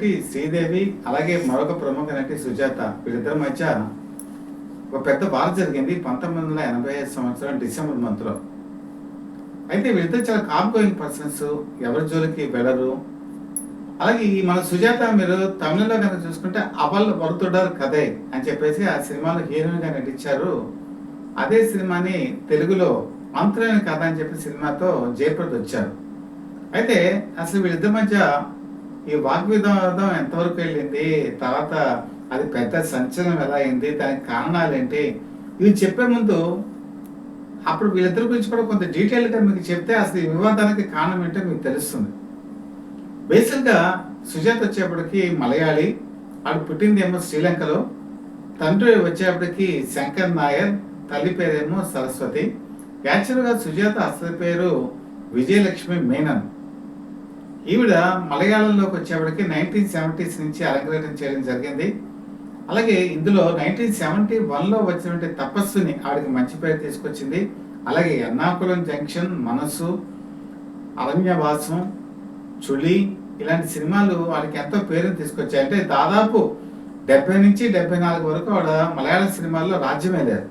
నటి శ్రీదేవి అలాగే మరొక ప్రముఖ నటి సుజాత వీళ్ళిద్దరి మధ్య ఒక పెద్ద వార్ జరిగింది 1985 సంవత్సరం డిసెంబర్ మంత్లో. అయితే వీళ్ళిద్దరు చాలా కామ్ గోయింగ్ పర్సన్స్, ఎవరి జోలికి వెళ్ళరు. అలాగే ఈ మన సుజాత మీరు తమిళంలో కనుక చూసుకుంటే అవల్ వరుతుడారు కథే అని చెప్పేసి ఆ సినిమాలో హీరోయిన్గా నటించారు. అదే సినిమాని తెలుగులో అంతులేని కథ అని చెప్పి సినిమాతో జయప్రద్ వచ్చారు. అయితే అసలు వీళ్ళిద్దరి మధ్య ఈ వాగ్వివాదం ఎంతవరకు వెళ్ళింది, తర్వాత అది పెద్ద సంచలనం ఎలా అయింది, దానికి కారణాలు ఏంటి, ఇవి చెప్పే ముందు అప్పుడు వీళ్ళిద్దరి గురించి కూడా కొంత డీటెయిల్గా మీకు చెప్తే అసలు ఈ వివాదానికి కారణం ఏంటో మీకు తెలుస్తుంది. బేసిక్గా సుజాత వచ్చేప్పటికి మలయాళీ, ఆడు పుట్టిందేమో శ్రీలంకలో, తండ్రి వచ్చేప్పటికి శంకర్ నాయర్, తల్లి పేరేమో సరస్వతి. యాక్చువల్గా సుజాత అసలు పేరు విజయలక్ష్మి మేనన్. ఈవిడ మలయాళంలోకి వచ్చేప్పటికి 1970s నుంచి అరంగేట్రం చేయడం జరిగింది. అలాగే ఇందులో 1971లో వచ్చినటువంటి తపస్సుని ఆవిడకి మంచి పేరు తీసుకొచ్చింది. అలాగే ఎర్నాకుళం జంక్షన్, మనసు, అరణ్యవాసం, చులి ఇలాంటి సినిమాలు వాడికి ఎంతో పేరుని తీసుకొచ్చాయి. అంటే దాదాపు 70 నుంచి 74 వరకు ఆవిడ మలయాళం సినిమాల్లో రాజ్యమే లేదు.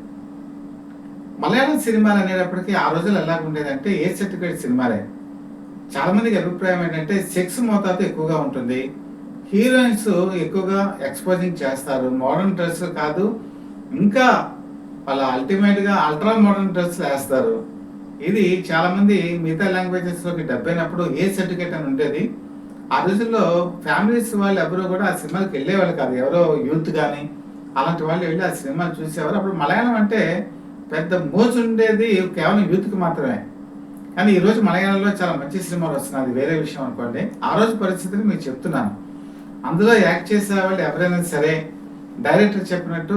మలయాళం సినిమాలు అనేటప్పటికీ ఆ రోజులు ఎలా ఉండేదంటే ఏ సర్టిఫికేట్ సినిమాలే. చాలా మందికి అభిప్రాయం ఏంటంటే సెక్స్ మోతాదు ఎక్కువగా ఉంటుంది, హీరోయిన్స్ ఎక్కువగా ఎక్స్పోజింగ్ చేస్తారు, మోడర్న్ డ్రెస్ కాదు ఇంకా వాళ్ళ అల్టిమేట్గా అల్ట్రా మోడర్న్ డ్రెస్లు వేస్తారు. ఇది చాలా మంది మిగతా లాంగ్వేజెస్లోకి డబ్ అయినప్పుడు ఏ సర్టిఫికేట్ అని ఉండేది. ఆ రోజుల్లో ఫ్యామిలీస్ వాళ్ళు ఎవరో కూడా ఆ సినిమాకి వెళ్ళేవాళ్ళు కాదు, ఎవరో యూత్ కానీ అలాంటి వాళ్ళు వెళ్ళి ఆ సినిమాలు చూసేవారు. అప్పుడు మలయాళం అంటే పెద్ద మోజు ఉండేది కేవలం యూత్కి మాత్రమే. కానీ ఈరోజు మలయాళంలో చాలా మంచి సినిమాలు వస్తున్నాయి, అది వేరే విషయం అనుకోండి. ఆ రోజు పరిస్థితిని మీకు చెప్తున్నాను. అందులో యాక్ట్ చేసే వాళ్ళు ఎవరైనా సరే డైరెక్టర్ చెప్పినట్టు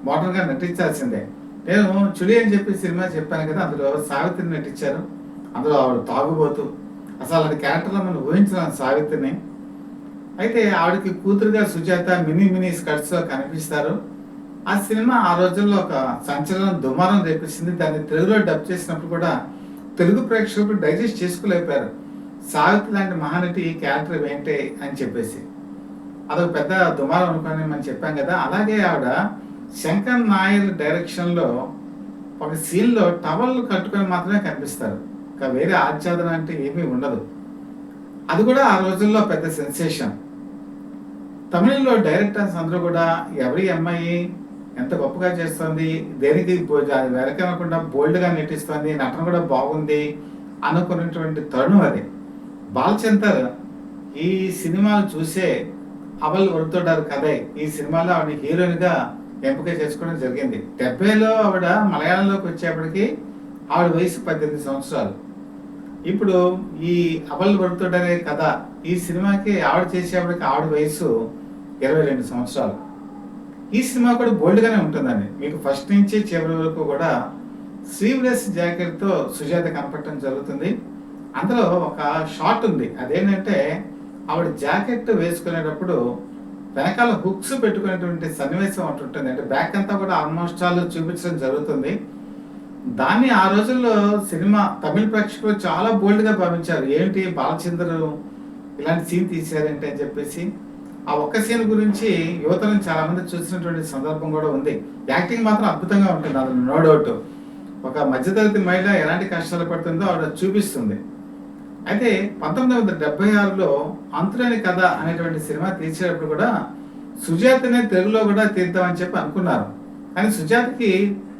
మోడర్న్గా నటించాల్సిందే. నేను చులి అని చెప్పి సినిమా చెప్పాను కదా, అందులో సావిత్రిని నటించారు. అందులో ఆవిడ తాగుబోతు, అసలు అలాంటి క్యారెక్టర్లో మనం ఊహించలేం సావిత్రిని. అయితే ఆవిడకి కూతురుగా సుజాత మినీ స్కర్ట్స్లో కనిపిస్తారు. ఆ సినిమా ఆ రోజుల్లో ఒక సంచలనం దుమారం రేపిస్తుంది. దాన్ని తెలుగులో డబ్ చేసినప్పుడు కూడా తెలుగు ప్రేక్షకులు డైజెస్ట్ చేసుకోలేకపోయారు. సావిత్రి లాంటి మహానటి క్యారెక్టర్ ఏంటి అని చెప్పేసి అదొక పెద్ద దుమారం అనుకోని మనం చెప్పాం కదా. అలాగే ఆవిడ శంకర్ నాయర్ డైరెక్షన్లో ఒక సీన్లో టవల్ కట్టుకొని మాత్రమే కనిపిస్తారు, ఇంకా వేరే ఆచ్ఛాదన అంటే ఏమీ ఉండదు. అది కూడా ఆ రోజుల్లో పెద్ద సెన్సేషన్. తమిళంలో డైరెక్టర్స్ అందరూ కూడా ఎవరి అమ్మాయి ఎంత గొప్పగా చేస్తుంది, దేనికి వెనకనకుండా బోల్డ్గా నటిస్తుంది, నటన కూడా బాగుంది అనుకున్నటువంటి తరుణం అది. బాలచందర్ ఈ సినిమాలు చూసే అవల్ వరుతుడారు కథే ఈ సినిమాలో ఆవిడ హీరోయిన్గా ఎంపిక చేసుకోవడం జరిగింది. 70లో ఆవిడ మలయాళంలోకి వచ్చేప్పటికి ఆవిడ వయసు 18 సంవత్సరాలు. ఇప్పుడు ఈ అవల్ వరుతుడారే కథ ఈ సినిమాకి ఆవిడ చేసేప్పటికి ఆవిడ వయసు 22 సంవత్సరాలు. ఈ సినిమా కూడా బోల్డ్గానే ఉంటుందండి. మీకు ఫస్ట్ నుంచి చివరి వరకు కూడా స్లీవ్లెస్ జాకెట్తో సుజాత కనపడటం జరుగుతుంది. అందులో ఒక షాట్ ఉంది, అదేంటంటే ఆవిడ జాకెట్ వేసుకునేటప్పుడు వెనకాల హుక్స్ పెట్టుకునేటువంటి సన్నివేశం ఒకటి ఉంటుంది. అంటే బ్యాక్ అంతా కూడా ఆల్మోస్ట్ ఆల్ చూపించడం జరుగుతుంది. దాన్ని ఆ రోజుల్లో సినిమా తమిళ ప్రేక్షకులు చాలా బోల్డ్గా భావించారు. ఏంటి బాలచందర్ ఇలాంటి సీన్ తీశారంటే అని చెప్పేసి. ఆ ఒక్క సీన్ గురించి యువతను చాలా మంది చూసినటువంటి సందర్భం కూడా ఉంది. యాక్టింగ్ మాత్రం అద్భుతంగా ఉంటుంది, అది నో డౌట్. ఒక మధ్యతరగతి మహిళ ఎలాంటి కష్టాలు పడుతుందో ఆవిడ చూపిస్తుంది. అయితే 1976లో అంతులేని కథ అనేటువంటి సినిమా తీసేటప్పుడు కూడా సుజాతనే తెలుగులో కూడా తీద్దామని చెప్పి అనుకున్నారు. కానీ సుజాతకి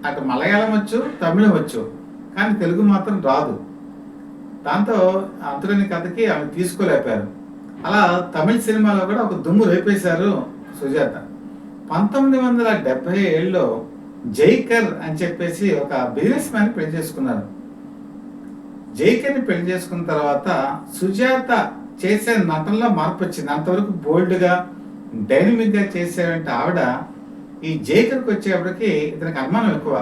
అటు మలయాళం వచ్చు, తమిళం వచ్చు, కానీ తెలుగు మాత్రం రాదు. దాంతో అంతులేని కథకి ఆమె తీసుకోలేకపోయారు. అలా తమిళ సినిమాలో కూడా ఒక దుమ్ము రేపేశారు సుజాత. 1977లో జైకర్ అని చెప్పేసి ఒక బిజినెస్ మ్యాన్ పెళ్లి చేసుకున్నారు. జైకర్ని పెళ్లి చేసుకున్న తర్వాత సుజాత చేసే నటనలో మార్పు వచ్చింది. అంతవరకు బోల్డ్గా డైనమిక్గా చేసేవంటే ఆవిడ ఈ జైకర్కి వచ్చేప్పటికి ఇతనికి అనుమానం ఎక్కువ.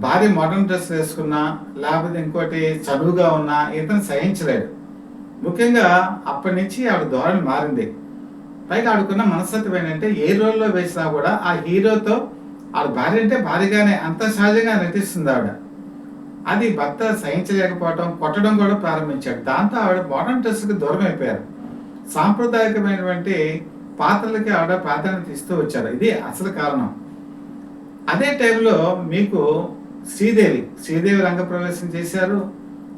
భారీ మోడర్న్ డ్రెస్ వేసుకున్నా లేకపోతే ఇంకోటి చదువుగా ఉన్నా ఇతను సహించలేడు. ముఖ్యంగా అప్పటి నుంచి ఆవిడ ధోరణి మారింది. పైగా ఆడుకున్న మనస్తత్వం ఏంటంటే ఏ రోల్లో వేసినా కూడా ఆ హీరోతో ఆవిడ భార్య అంటే భారీగానే అంత సహజంగా నటిస్తుంది ఆవిడ. అది భర్త సహించలేకపోవడం, కొట్టడం కూడా ప్రారంభించాడు. దాంతో ఆవిడ మోడర్న్ డ్రెస్కి దూరం అయిపోయారు. సాంప్రదాయకమైనటువంటి పాత్రలకి ఆవిడ ప్రాధాన్యత ఇస్తూ వచ్చారు. ఇది అసలు కారణం. అదే టైంలో మీకు శ్రీదేవి రంగప్రవేశం చేశారు.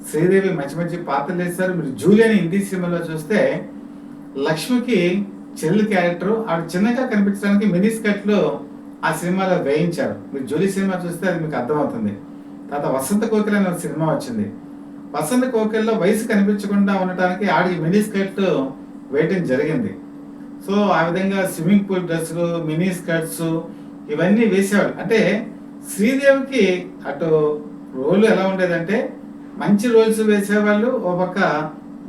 శ్రీదేవి మంచి మంచి పాత్రలు వేశారు. మీరు జూలియన్ హిందీ సినిమాలో చూస్తే లక్ష్మికి చెల్లి క్యారెక్టర్ ఆవిడ చిన్నగా కనిపించడానికి మినీ స్కర్ట్ లో ఆ సినిమాలో వేయించారు. మీరు జూలీ సినిమా చూస్తే అది మీకు అర్థమవుతుంది. తర్వాత వసంత కోకిల అనే ఒక సినిమా వచ్చింది. వసంత కోకిల్లో వయసు కనిపించకుండా ఉండటానికి ఆడికి మినీ స్కర్ట్ వేయటం జరిగింది. సో ఆ విధంగా స్విమ్మింగ్ పూల్ డ్రెస్సులు, మినీ స్కర్ట్స్ ఇవన్నీ వేసేవాళ్ళు. అంటే శ్రీదేవికి అటు రోల్ ఎలా ఉండేదంటే మంచి రోల్స్ వేసేవాళ్ళు, ఓ పక్క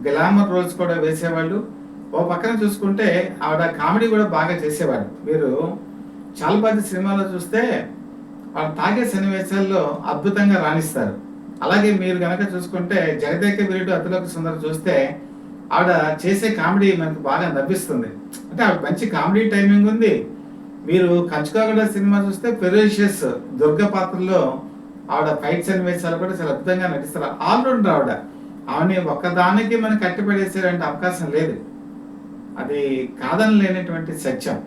గ్లామర్ రోల్స్ కూడా వేసేవాళ్ళు. ఓ పక్కన చూసుకుంటే ఆవిడ కామెడీ కూడా బాగా చేసేవాడు. మీరు చాలా మంది సినిమాలో చూస్తే వాళ్ళు తాగే సన్నివేశాల్లో అద్భుతంగా రాణిస్తారు. అలాగే మీరు గనక చూసుకుంటే జగదేక వీరుడు అతిలోక సుందరి చూస్తే ఆవిడ చేసే కామెడీ మనకు బాగా నవ్విస్తుంది. అంటే ఆవిడ మంచి కామెడీ టైమింగ్ ఉంది. మీరు కంచుకాగడ సినిమా చూస్తే ఫెరోషియస్ దుర్గ పాత్రలో ఆవిడ ఫైట్ సన్నివేశాలు కూడా చాలా అద్భుతంగా నటిస్తారు. ఆల్రౌండర్ ఆవిడని ఒక్కదానికి మనం కట్టిపడేసేటువంటి అవకాశం లేదు. అది కాదని లేనటువంటి సత్యం.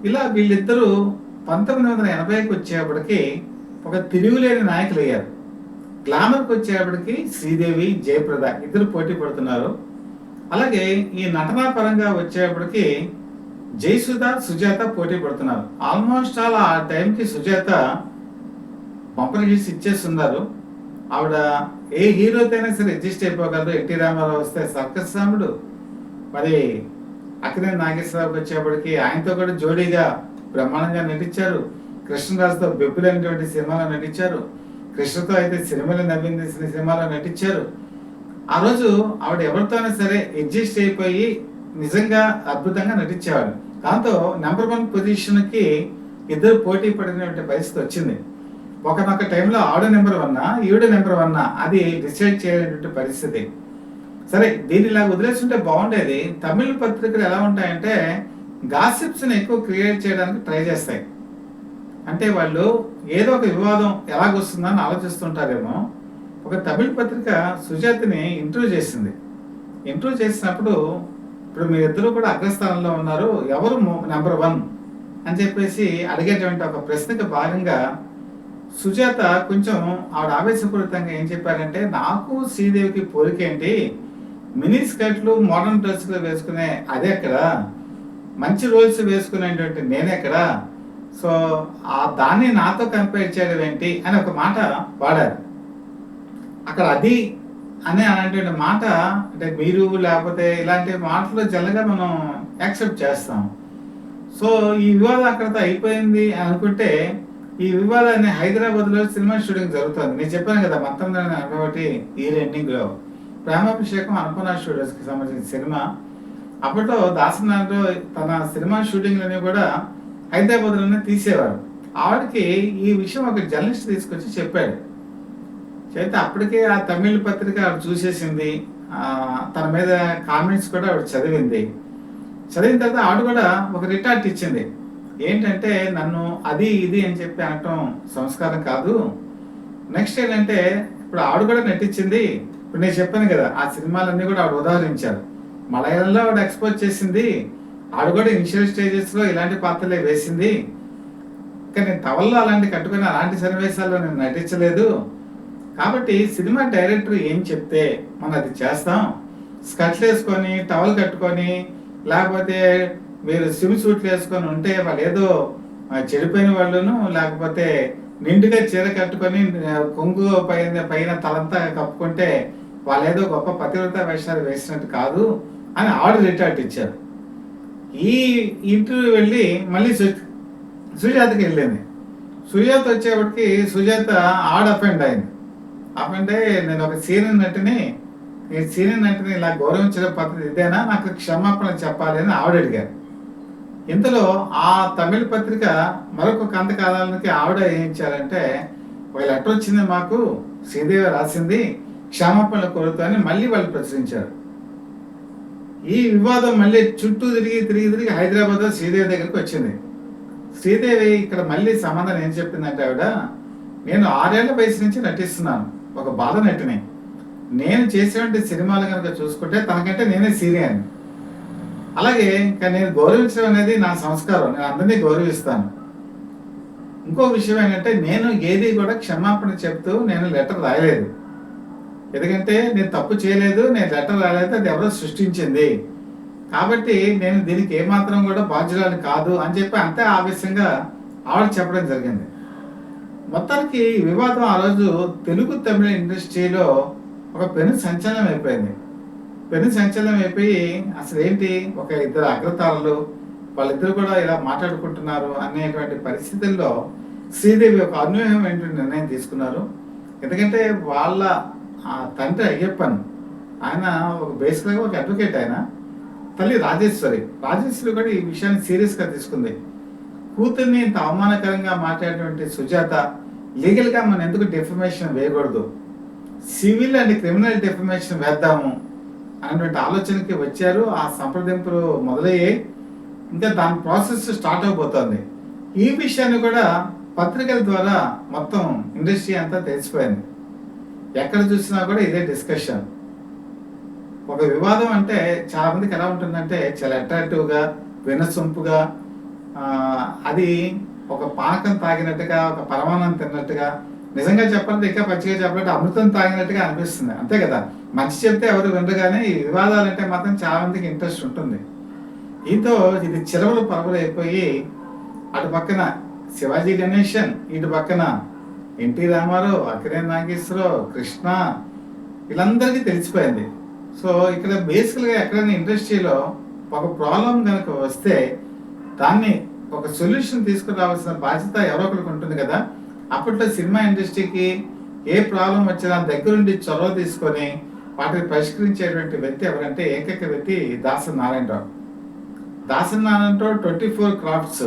ఇలా వీళ్ళిద్దరూ 1980కి వచ్చేప్పటికి ఒక తిరుగులేని నాయకులు అయ్యారు. గ్లామర్కి వచ్చేప్పటికి శ్రీదేవి, జయప్రద ఇద్దరు పోటీ పడుతున్నారు. అలాగే ఈ నటనా పరంగా వచ్చేప్పటికి జయసుధ, సుజాత పోటీ పడుతున్నారు. ఆల్మోస్ట్ ఆల్ ఆ టైంకి సుజాత బంపర్ హిట్స్ ఇచ్చేస్తున్నారు. ఆవిడ ఏ హీరోతో అయినా సరే అడ్జస్ట్ అయిపోగలరు. ఎన్టీ రామారావు వస్తే సర్కస్ రాముడు, మరి అక్కినేని నాగేశ్వరరావుకి వచ్చేప్పటికి ఆయనతో కూడా జోడీగా బ్రహ్మాండంగా నటించారు. కృష్ణరాజుతో బెబ్బులు అనేటువంటి సినిమాలో నటించారు. కృష్ణతో అయితే సినిమాలో నవ్వింది సినిమాలో నటించారు. ఆ రోజు ఆవిడ ఎవరితోనైనా సరే అడ్జస్ట్ అయిపోయి నిజంగా అద్భుతంగా నటించేవాడు. దాంతో నెంబర్ 1 పొజిషన్కి ఇద్దరు పోటీ పడినటువంటి పరిస్థితి వచ్చింది. ఒకనొక టైంలో ఆవిడ నెంబర్ 1, ఈవిడ నెంబర్ 1 అది డిసైడ్ చేయలేనటువంటి పరిస్థితి. సరే దీన్ని ఇలా వదిలేస్తుంటే బాగుండేది. తమిళ పత్రికలు ఎలా ఉంటాయంటే గాసిప్స్ని ఎక్కువ క్రియేట్ చేయడానికి ట్రై చేస్తాయి. అంటే వాళ్ళు ఏదో ఒక వివాదం ఎలాగొస్తుందని ఆలోచిస్తుంటారేమో. ఒక తమిళ పత్రిక సుజాతని ఇంటర్వ్యూ చేసింది. ఇంటర్వ్యూ చేసినప్పుడు ఇప్పుడు మీరిద్దరూ కూడా అగ్రస్థానంలో ఉన్నారు, ఎవరు నెంబర్ 1 అని చెప్పేసి అడిగేటువంటి ఒక ప్రశ్నకు భాగంగా సుజాత కొంచెం ఆవిడ ఆవేశపూరితంగా ఏం చెప్పారంటే, నాకు శ్రీదేవికి పోలికేంటి, మినీ స్కర్ట్లు మోడర్న్ డ్రెస్సులు వేసుకునే అదే ఎక్కడ, మంచి రోల్స్ వేసుకునేటువంటి నేనెక్కడ, సో ఆ దాన్ని నాతో కంపేర్ చేయడం ఏంటి అని ఒక మాట వాడారు. అక్కడ అది అనే అలాంటి మాట అంటే మీరు లేకపోతే ఇలాంటి మాటలు జల్లగా మనం యాక్సెప్ట్ చేస్తాం. సో ఈ వివాదం అక్కడతో అయిపోయింది అని అనుకుంటే ఈ వివాదాన్ని హైదరాబాద్లో సినిమా షూటింగ్ జరుగుతుంది. నేను చెప్పాను కదా 1981 ఇయర్ ఎండింగ్లో ప్రేమాభిషేకం అన్నపూర్ణ స్టూడియోస్కి సంబంధించిన సినిమా. అప్పట్లో దాసనాథ్ తన సినిమా షూటింగ్లని కూడా హైదరాబాద్లోనే తీసేవారు. ఆవిడకి ఈ విషయం ఒక జర్నలిస్ట్ తీసుకొచ్చి చెప్పాడు. అయితే అప్పటికే ఆ తమిళ పత్రిక ఆవిడ చూసేసింది. తన మీద కామెంట్స్ కూడా ఆవిడ చదివింది. చదివిన తర్వాత ఆవిడ కూడా ఒక రిటార్ట్ ఇచ్చింది. ఏంటంటే నన్ను అది ఇది అని చెప్పి అనటం సంస్కారం కాదు. నెక్స్ట్ ఏంటంటే ఇప్పుడు ఆవిడ కూడా నటించింది. ఇప్పుడు నేను చెప్పాను కదా ఆ సినిమాలన్నీ కూడా ఆవిడ ఉదాహరించారు. మలయాళంలో ఆవిడ ఎక్స్పోజ్ చేసింది. ఆవిడ కూడా ఇనిషియల్ స్టేజెస్లో ఇలాంటి పాత్రలే వేసింది. కానీ టవల్లో అలాంటి కట్టుకుని అలాంటి సన్నివేశాల్లో నేను నటించలేదు. కాబట్టి సినిమా డైరెక్టర్ ఏం చెప్తే మనం అది చేస్తాం. స్కర్ట్లు వేసుకొని టవల్ కట్టుకొని లేకపోతే మీరు స్విమ్ సూట్లు వేసుకొని ఉంటే వాళ్ళు ఏదో చెడిపోయిన వాళ్ళను, లేకపోతే నిండుగా చీర కట్టుకొని కొంగు పైన తలంతా కప్పుకుంటే వాళ్ళు ఏదో గొప్ప పతివ్రత వేషాలు వేసినట్టు కాదు అని ఆవిడ రిటార్ట్ ఇచ్చారు. ఈ ఇంటర్వ్యూ వెళ్ళి మళ్ళీ సుజాతకి వెళ్ళింది. సుజాత వచ్చేప్పటికి సుజాత ఆవిడ అఫెండ్ అయింది. అఫెండ్ నేను ఒక సీనియర్ నటిని ఇలా గౌరవించడం పద్ధతి ఇదేనా, నాకు క్షమాపణ చెప్పాలి అని ఆవిడ అడిగారు. ఇంతలో ఆ తమిళ పత్రిక మరొక కొంతకాలానికి ఆవిడ ఏం ఇచ్చారంటే, ఒక లెటర్ వచ్చింది మాకు, శ్రీదేవి రాసింది, క్షమాపణలు కోరుతామని మళ్ళీ వాళ్ళు ప్రచురించారు. ఈ వివాదం మళ్ళీ చుట్టూ తిరిగి హైదరాబాద్లో శ్రీదేవి దగ్గరికి వచ్చింది. శ్రీదేవి ఇక్కడ మళ్ళీ సమాధానం ఏం చెప్పిందంటే ఆవిడ, నేను 6 ఏళ్ల వయసు నుంచి నటిస్తున్నాను, ఒక బాల నటిని. నేను చేసేటువంటి సినిమాలు కనుక చూసుకుంటే తనకంటే నేనే సీనియర్. అలాగే ఇంకా నేను గౌరవించడం అనేది నా సంస్కారం. నేను అందరినీ గౌరవిస్తాను. ఇంకో విషయం ఏంటంటే నేను ఏది కూడా క్షమాపణ చెప్తూ నేను లెటర్ రాయలేదు. ఎందుకంటే నేను తప్పు చేయలేదు, నేను లెటర్ రాయలేదు, అది ఎవరో సృష్టించింది. కాబట్టి నేను దీనికి ఏమాత్రం కూడా బాధ్యురాలు కాదు అని చెప్పి అంతే ఆవేశంగా ఆవిడ చెప్పడం జరిగింది. మొత్తానికి ఈ వివాదం ఆ రోజు తెలుగు తమిళ ఇండస్ట్రీలో ఒక పెను సంచలనం అయిపోయింది. పెను సంచలనం అయిపోయి అసలు ఏంటి, ఒక ఇద్దరు అగ్రతారలు వాళ్ళిద్దరు కూడా ఇలా మాట్లాడుకుంటున్నారు అనేటువంటి పరిస్థితుల్లో శ్రీదేవి ఒక అనూహ్యమైనటువంటి నిర్ణయం తీసుకున్నారు. ఎందుకంటే వాళ్ళ తండ్రి అయ్యప్పన్, ఆయన ఒక బేసిక్గా ఒక అడ్వకేట్, ఆయన తల్లి రాజేశ్వరి కూడా ఈ విషయాన్ని సీరియస్గా తీసుకుంది. కూతుర్ని ఇంత అవమానకరంగా మాట్లాడేటువంటి సుజాత లీగల్గా మనం ఎందుకు డెఫమేషన్ వేయకూడదు, సివిల్ అండ్ క్రిమినల్ డెఫమేషన్ వేద్దాము అనేటువంటి ఆలోచనకి వచ్చారు. ఆ సంప్రదింపులు మొదలయ్యాయి, ఇంకా దాని ప్రాసెస్ స్టార్ట్ అయిపోతుంది. ఈ విషయాన్ని కూడా పత్రికల ద్వారా మొత్తం ఇండస్ట్రీ అంతా తెలిసిపోయింది. ఎక్కడ చూసినా కూడా ఇదే డిస్కషన్. ఒక వివాదం అంటే చాలా మందికి ఎలా ఉంటుందంటే చాలా అట్రాక్టివ్గా, వినసొంపుగా, అది ఒక పానకం తాగినట్టుగా, ఒక పరమాన్నం తిన్నట్టుగా, నిజంగా చెప్పాలంటే ఇంకా పచ్చిగా చెప్పాలంటే అమృతం తాగినట్టుగా అనిపిస్తుంది, అంతే కదా. మంచి చెప్తే ఎవరు వినరు, కానీ ఈ వివాదాలంటే మాత్రం చాలా మందికి ఇంట్రెస్ట్ ఉంటుంది. దీంతో ఇది చిలవలు పరవలు అయిపోయి అటు పక్కన శివాజీ గణేశన్, ఇటు పక్కన ఎన్టీ రామారావు, అక్కినేని నాగేశ్వరరావు, కృష్ణ, వీళ్ళందరికీ తెలిసిపోయింది. సో ఇక్కడ బేసికల్గా ఎక్కడైనా ఇండస్ట్రీలో ఒక ప్రాబ్లం కనుక వస్తే దాన్ని ఒక సొల్యూషన్ తీసుకురావాల్సిన బాధ్యత ఎవరో ఒకరికి ఉంటుంది కదా. అప్పట్లో సినిమా ఇండస్ట్రీకి ఏ ప్రాబ్లం వచ్చినా దగ్గరుండి చొరవ తీసుకొని వాటిని పరిష్కరించేటువంటి వ్యక్తి ఎవరంటే ఏకైక వ్యక్తి దాసరి నారాయణరావు. 24 క్రాఫ్ట్స్,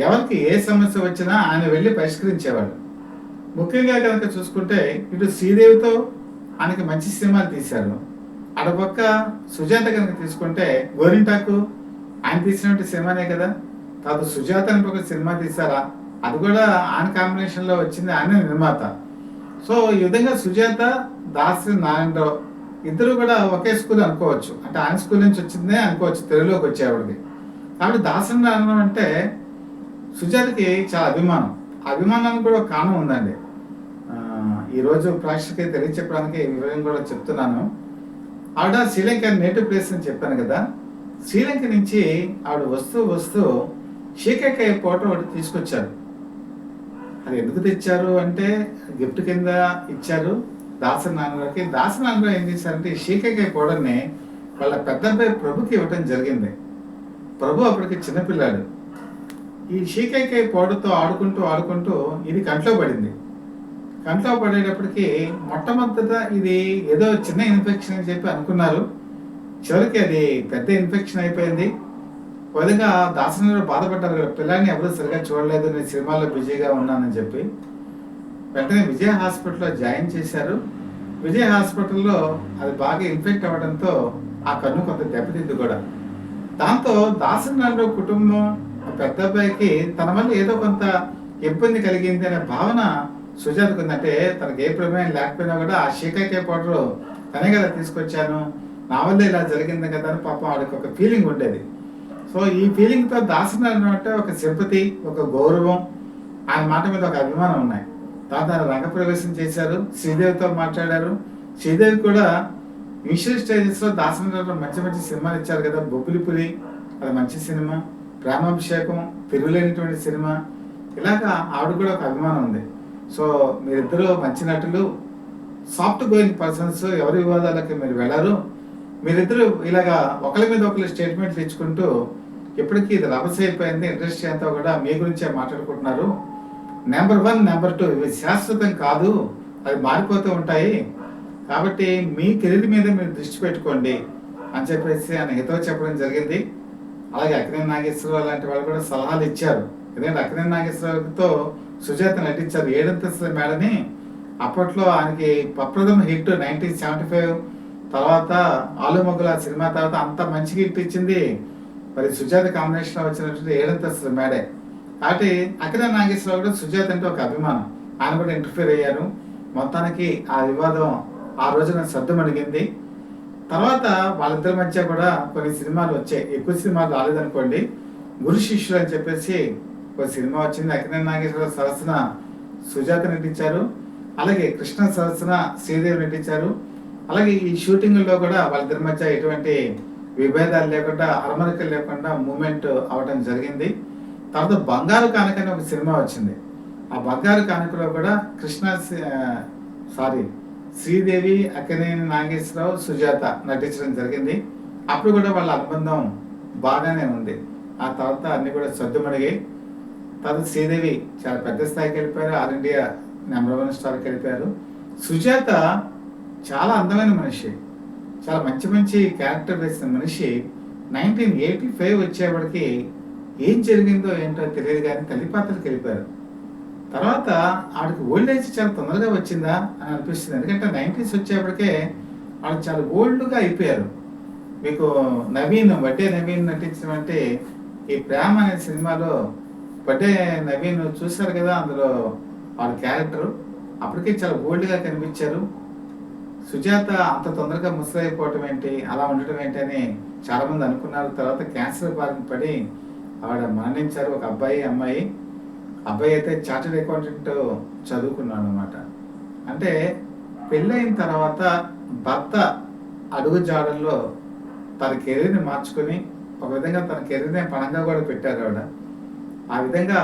ఎవరికి ఏ సమస్య వచ్చినా ఆయన వెళ్ళి పరిష్కరించేవాడు. ముఖ్యంగా కనుక చూసుకుంటే ఇటు శ్రీదేవితో ఆయనకి మంచి సినిమాలు తీశారు. అటుపక్క సుజాత కనుక తీసుకుంటే గోరింటాకు ఆయన తీసినటువంటి సినిమానే కదా. తర్వాత సుజాత అని ఒక సినిమా తీశారా, అది కూడా ఆయన కాంబినేషన్లో వచ్చింది, ఆయన నిర్మాత. సో ఈ విధంగా సుజాత, దాసరి నారాయణరావు ఇద్దరు కూడా ఒకే స్కూల్ అనుకోవచ్చు, అంటే ఆయన స్కూల్ నుంచి వచ్చిందే అనుకోవచ్చు తెలుగులోకి వచ్చేవాడికి. కాబట్టి దాసరి నారాయణరావు అంటే సుజాతకి చాలా అభిమానం. అభిమానానికి కూడా ఒక కారణం ఉందండి. ఈరోజు ప్రేక్షకులకి తెలియచెప్పడానికి ఈ వివరం కూడా చెప్తున్నాను. ఆవిడ శ్రీలంక నేటివ్ ప్లేస్ అని చెప్పాను కదా. శ్రీలంక నుంచి ఆవిడ వస్తూ షీకాకాయ పౌడర్ ఒకటి తీసుకొచ్చారు. అది ఎందుకు తెచ్చారు అంటే గిఫ్ట్ కింద ఇచ్చారు దాసరి నాన్నగారికి. దాసరి నాన్నగారు ఏం చేశారంటే ఈ షీకాకాయ పౌడర్ని వాళ్ళ పెద్ద అబ్బాయి ప్రభుకి ఇవ్వడం జరిగింది. ప్రభు అప్పటికి చిన్నపిల్లాడు. ఈ షీకాకాయ పౌడర్తో ఆడుకుంటూ ఇది కంట్లో పడింది. కంట్లో పడేటప్పటికి మొట్టమొదట ఇది ఏదో చిన్న ఇన్ఫెక్షన్ అని చెప్పి అనుకున్నారు. చివరికి అది పెద్ద ఇన్ఫెక్షన్ అయిపోయింది. విధంగా దాసరి బాధపడ్డారు కదా, పిల్లాన్ని ఎవరు సరిగా చూడలేదు, నేను సినిమాల్లో బిజీగా ఉన్నానని చెప్పి. వెంటనే విజయ హాస్పిటల్లో జాయిన్ చేశారు. విజయ హాస్పిటల్లో అది బాగా ఇన్ఫెక్ట్ అవ్వడంతో ఆ కన్ను కొంత దెబ్బతింది కూడా. దాంతో దాసరి నారాయణరావు కుటుంబం పెద్ద అబ్బాయికి తన వల్ల ఏదో కొంత ఇబ్బంది కలిగింది అనే భావన సుజాతకు ఉందంటే, తనకి ఏ ప్రమేయం లేకపోయినా కూడా ఆ షీకాకాయ పౌడర్ తనే కదా తీసుకొచ్చాను, నా వల్ల ఇలా జరిగింది కదా అని పాపం వాడికి ఒక ఫీలింగ్ ఉండేది. సో ఈ ఫీలింగ్తో దాసరి నారాయణరావు అంటే ఒక సింపతి, ఒక గౌరవం, ఆయన మాట మీద ఒక అభిమానం ఉన్నాయి. తర్వాత రంగప్రవేశం చేశారు, శ్రీదేవితో మాట్లాడారు. శ్రీదేవి కూడా ఇనిషియల్ స్టేజెస్లో దాసరి నారాయణరావు మంచి సినిమాలు ఇచ్చారు కదా. బొబ్బిలిపులి అది మంచి సినిమా, ప్రేమాభిషేకం తిరుగులేనటువంటి సినిమా, ఇలాగా ఆవిడ కూడా ఒక అభిమానం ఉంది. సో మీరిద్దరూ మంచి నటులు, సాఫ్ట్ గోయింగ్ పర్సన్స్, ఎవరి వివాదాలకి మీరు వెళ్ళారు. మీరిద్దరు ఇలాగా ఒకరి మీద ఒకరు స్టేట్మెంట్లు ఇచ్చుకుంటూ ఇప్పటికీ ఇది రభస అయిపోయింది. ఇండస్ట్రీ అంతా కూడా మీ గురించే మాట్లాడుకుంటున్నారు. నెంబర్ 1, నెంబర్ 2 ఇవి శాశ్వతం కాదు, అవి మారిపోతూ ఉంటాయి. కాబట్టి మీ కెరీర్ మీద మీరు దృష్టి పెట్టుకోండి అని చెప్పేసి ఆయన హితవు చెప్పడం జరిగింది. అలాగే అక్కినేని నాగేశ్వరరావు లాంటి వాళ్ళు కూడా సలహాలు ఇచ్చారు. ఎందుకంటే అక్కినేని నాగేశ్వరరావుతో సుజాత నటించారు 7 మేడని. అప్పట్లో ఆయనకి ప్రప్రథమ హిట్ 1975, తర్వాత ఆలు మొగ్గుల సినిమా తర్వాత అంత మంచి హిట్ ఇచ్చింది మరి సుజాత కాంబినేషన్లో వచ్చినటువంటి 7 మేడే. కాబట్టి అక్కినేని నాగేశ్వరరావు కూడా సుజాత అంటే ఒక అభిమానం, ఆయన కూడా ఇంటర్ఫియర్ అయ్యారు. మొత్తానికి ఆ వివాదం ఆ రోజున సర్దుమణిగింది. తర్వాత వాళ్ళిద్దరి మధ్య కూడా కొన్ని సినిమాలు వచ్చాయి. ఎక్కువ సినిమాలు రాలేదనుకోండి. గురు శిష్యులు అని చెప్పేసి ఒక సినిమా వచ్చింది. అక్కినేని నాగేశ్వరరావు సరసన సుజాత నటించారు. అలాగే కృష్ణ సరసన శ్రీదేవి నటించారు. అలాగే ఈ షూటింగ్లో కూడా వాళ్ళిద్దరి మధ్య ఎటువంటి విభేదాలు లేకుండా, అరమరికలు లేకుండా మూమెంట్ అవడం జరిగింది. తర్వాత బంగారు కానుక అని ఒక సినిమా వచ్చింది. ఆ బంగారు కానుకలో కూడా శ్రీదేవి, అక్కినేని నాగేశ్వరరావు, సుజాత నటించడం జరిగింది. అప్పుడు కూడా వాళ్ళ అనుబంధం బాగానే ఉంది. ఆ తర్వాత అన్ని కూడా సర్దుమణిగాయి. తర్వాత శ్రీదేవి చాలా పెద్ద స్థాయికి వెళ్ళిపోయారు. ఆల్ ఇండియా నెంబర్ 1 స్టార్కి వెళ్ళిపోయారు. సుజాత చాలా అందమైన మనిషి, చాలా మంచి మంచి క్యారెక్టర్ వేసిన మనిషి. 1985 వచ్చేప్పటికి ఏం జరిగిందో ఏంటో తెలియదు కానీ తల్లి పాత్రకి వెళ్ళిపోయారు. తర్వాత ఆవిడకి ఓల్డ్ ఏజ్ చాలా తొందరగా వచ్చిందా అని అనిపిస్తుంది. ఎందుకంటే 90s వచ్చేప్పటికే ఆవిడ చాలా ఓల్డ్గా అయిపోయారు. మీకు వడ్డే నవీన్ నటించినటువంటి ఈ ప్రేమ అనే సినిమాలో వడ్డే నవీన్ చూశారు కదా, అందులో వాళ్ళ క్యారెక్టర్ అప్పటికే చాలా ఓల్డ్గా కనిపించారు. సుజాత అంత తొందరగా ముసలైపోవటం ఏంటి, అలా ఉండటం ఏంటి అని చాలామంది అనుకున్నారు. తర్వాత క్యాన్సర్ బారిన పడి ఆవిడ మరణించారు. ఒక అమ్మాయి అయితే చార్టెడ్ అకౌంటెంట్ చదువుకున్నాడు అనమాట. అంటే పెళ్ళైన తర్వాత భర్త అడుగు జాడల్లో తన కెరీర్ని మార్చుకొని ఒక విధంగా తన కెరీర్ని పణంగా కూడా పెట్టారు ఆవిడ. ఆ విధంగా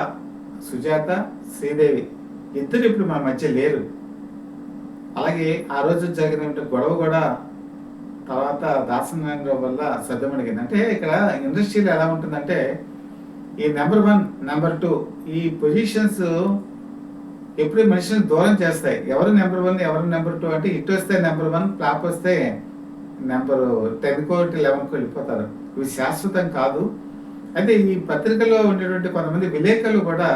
సుజాత, శ్రీదేవి ఇద్దరు ఇప్పుడు మన మధ్య లేరు. అలాగే ఆ రోజు జరిగిన గొడవ కూడా తర్వాత దాసనారాయణరావు వల్ల సర్దుమణిగింది. అంటే ఇక్కడ ఇండస్ట్రీలో ఎలా ఉంటుందంటే ఈ నెంబర్ 1, నెంబర్ 2 ఈ పొజిషన్స్ ఎప్పుడు మనిషిని దూరం చేస్తాయి. ఎవరు నెంబర్ 1, ఎవరు నెంబర్ 2 అంటే ఇటు వస్తే నెంబర్ 1, ఫ్లాప్ వస్తే నెంబర్ 10కో 11కో వెళ్ళిపోతారు. ఇవి శాశ్వతం కాదు. అయితే ఈ పత్రికలో ఉండేటువంటి కొంతమంది విలేకరులు కూడా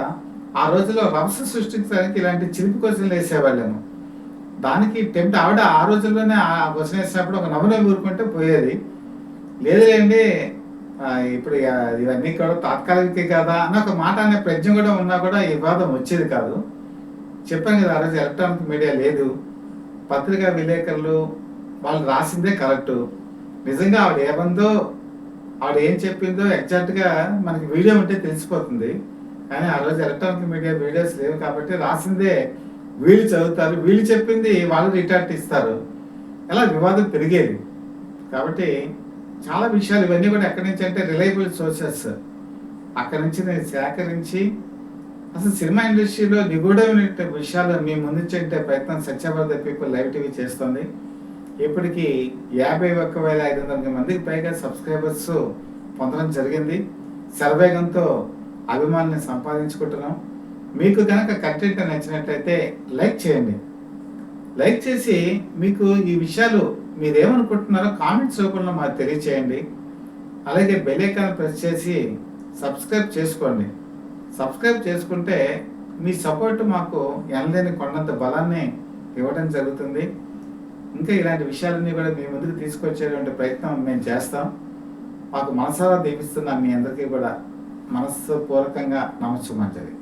ఆ రోజుల్లో రభస సృష్టించడానికి ఇలాంటి చిలిపి క్వశ్చన్లు వేసేవాళ్ళేమో. దానికి టెంప్ట్ ఆవిడ ఆ రోజుల్లోనే ఆ క్వశ్చన్ వేసినప్పుడు ఒక నవ్వునే ఊరుకుంటే పోయేది. లేదులేండి ఇప్పుడు ఇవన్నీ కూడా తాత్కాలికే కదా అని ఒక మాట అనే ప్రజ్ఞ కూడా ఉన్నా కూడా ఈ వివాదం వచ్చేది కాదు. చెప్పాను కదా, ఆ రోజు ఎలక్ట్రానిక్ మీడియా లేదు. పత్రికా విలేకరులు వాళ్ళు రాసిందే కరెక్టు. నిజంగా ఆవిడ ఏమందో, ఆవిడ ఏం చెప్పిందో ఎగ్జాక్ట్గా మనకి వీడియో ఉంటే తెలిసిపోతుంది. కానీ ఆ రోజు ఎలక్ట్రానిక్ మీడియా వీడియోస్ లేవు కాబట్టి రాసిందే వీళ్ళు చదువుతారు, వీళ్ళు చెప్పింది వాళ్ళు రిటార్ట్ ఇస్తారు. అలా వివాదం పెరిగేది. కాబట్టి చాలా విషయాలు ఇవన్నీ కూడా ఎక్కడి నుంచి అంటే రిలయబుల్ సోర్సెస్ అక్కడి నుంచి నేను సేకరించి అసలు సినిమా ఇండస్ట్రీలో నిగూఢమైన విషయాలు మీ ముందుంచే ప్రయత్నం సత్యభారత పీపుల్ లైవ్ టీవీ చేస్తుంది. ఇప్పటికీ 51,500 మందికి పైగా సబ్స్క్రైబర్స్ పొందడం జరిగింది. శరవేగంతో అభిమానుల్ని సంపాదించుకుంటున్నాం. మీకు కనుక కంటెంట్ నచ్చినట్లయితే లైక్ చేయండి. లైక్ చేసి మీకు ఈ విషయాలు మీరేమనుకుంటున్నారో కామెంట్స్ రూపంలో మాకు తెలియచేయండి. అలాగే బెల్ ఐకాన్ ప్రెస్ చేసి సబ్స్క్రైబ్ చేసుకోండి. సబ్స్క్రైబ్ చేసుకుంటే మీ సపోర్ట్ మాకు ఎనలేని కొండంత బలాన్ని ఇవ్వడం జరుగుతుంది. ఇంకా ఇలాంటి విషయాలన్నీ కూడా మీ ముందుకు తీసుకొచ్చేటువంటి ప్రయత్నం మేము చేస్తాం. మాకు మనసారా దీవిస్తున్న మీ అందరికీ కూడా మనస్పూర్వకంగా నమస్సుమంజరి.